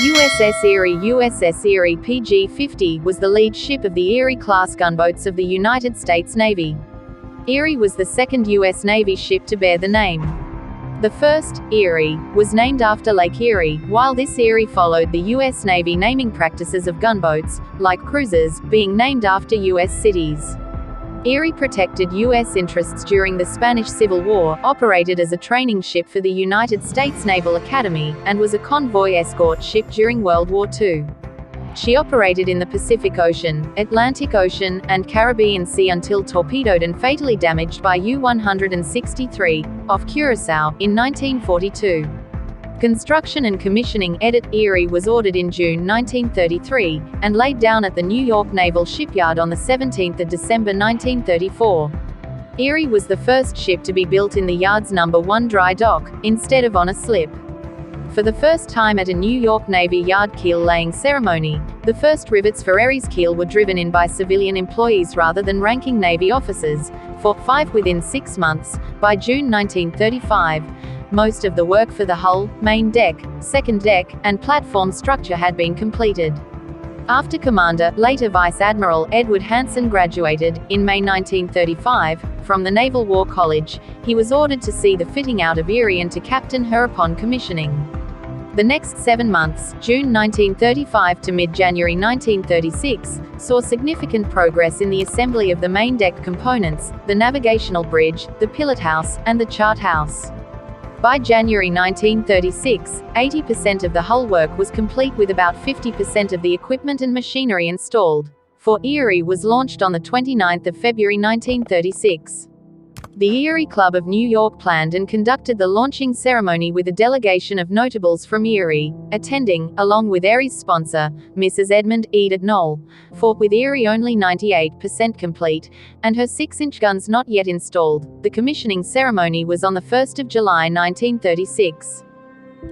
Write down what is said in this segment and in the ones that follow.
USS Erie. USS Erie PG-50 was the lead ship of the Erie-class gunboats of the United States Navy. Erie was the second U.S. Navy ship to bear the name. The first, Erie, was named after Lake Erie, while this Erie followed the U.S. Navy naming practices of gunboats, like cruisers, being named after U.S. cities. Erie protected U.S. interests during the Spanish Civil War, operated as a training ship for the United States Naval Academy, and was a convoy escort ship during World War II. She operated in the Pacific Ocean, Atlantic Ocean, and Caribbean Sea until torpedoed and fatally damaged by U-163, off Curaçao, in 1942. Construction and commissioning. Erie was ordered in June 1933, and laid down at the New York Naval Shipyard on 17 December 1934. Erie was the first ship to be built in the yard's No. 1 dry dock, instead of on a slip. For the first time at a New York Navy Yard keel-laying ceremony, the first rivets for Erie's keel were driven in by civilian employees rather than ranking Navy officers, for 5 within 6 months. By June 1935, most of the work for the hull, main deck, second deck, and platform structure had been completed. After Commander, later Vice Admiral, Edward Hanson graduated, in May 1935, from the Naval War College, he was ordered to see the fitting out of Erie and to captain her upon commissioning. The next 7 months, June 1935 to mid-January 1936, saw significant progress in the assembly of the main deck components, the navigational bridge, the pilot house, and the chart house. By January 1936, 80% of the hull work was complete with about 50% of the equipment and machinery installed. For Erie was launched on 29 February 1936. The Erie Club of New York planned and conducted the launching ceremony with a delegation of notables from Erie, attending, along with Erie's sponsor, Mrs. Edmund Edith Knoll. For, with Erie only 98% complete, and her 6-inch guns not yet installed, the commissioning ceremony was on 1 July 1936.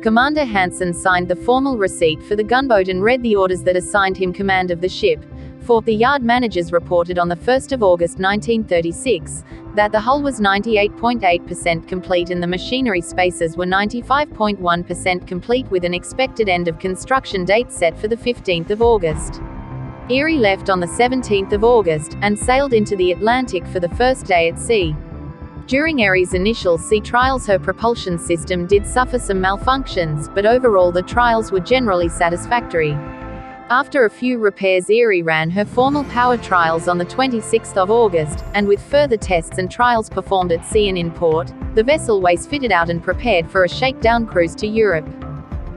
Commander Hanson signed the formal receipt for the gunboat and read the orders that assigned him command of the ship. For, the yard managers reported on 1 August 1936, that the hull was 98.8% complete and the machinery spaces were 95.1% complete with an expected end of construction date set for 15 August. Erie left on 17 August, and sailed into the Atlantic for the first day at sea. During Erie's initial sea trials her propulsion system did suffer some malfunctions, but overall the trials were generally satisfactory. After a few repairs Erie ran her formal power trials on 26 August, and with further tests and trials performed at sea and in port, the vessel was fitted out and prepared for a shakedown cruise to Europe.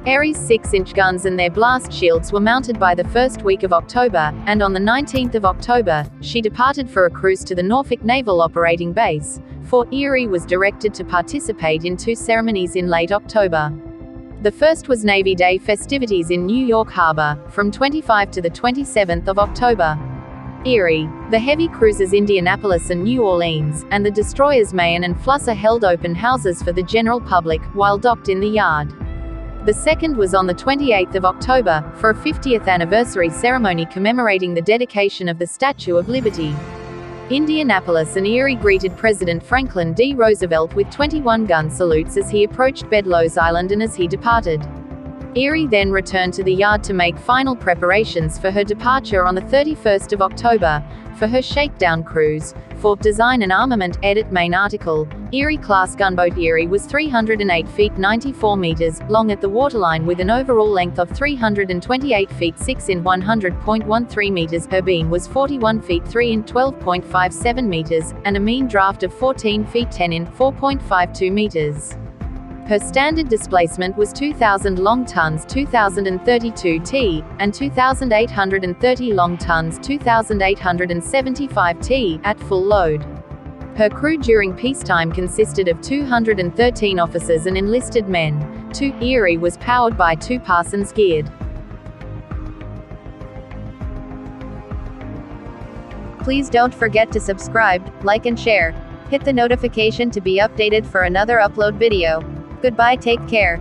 Erie's 6-inch guns and their blast shields were mounted by the first week of October, and on 19 October, she departed for a cruise to the Norfolk Naval Operating Base. For, Erie was directed to participate in 2 ceremonies in late October. The first was Navy Day festivities in New York Harbor, from 25 to 27 October. Erie, the heavy cruisers Indianapolis and New Orleans, and the destroyers Maine and Flusser held open houses for the general public, while docked in the yard. The second was on 28 October, for a 50th anniversary ceremony commemorating the dedication of the Statue of Liberty. Indianapolis and Erie greeted President Franklin D. Roosevelt with 21-gun salutes as he approached Bedloes Island and as he departed. Erie then returned to the yard to make final preparations for her departure on 31 October, for her shakedown cruise. For, Design and Armament, edit main article, Erie-class gunboat Erie was 308 feet 94 meters long at the waterline with an overall length of 328 feet 6 in 100.13 meters. Her beam was 41 feet 3 in 12.57 meters, and a mean draft of 14 feet 10 in 4.52 meters. Her standard displacement was 2,000 long tons 2,032 t, and 2,830 long tons 2,875 t, at full load. Her crew during peacetime consisted of 213 officers and enlisted men. 2. Erie was powered by 2 Parsons geared. Please don't forget to subscribe, like and share. Hit the notification to be updated for another upload video. Goodbye, take care.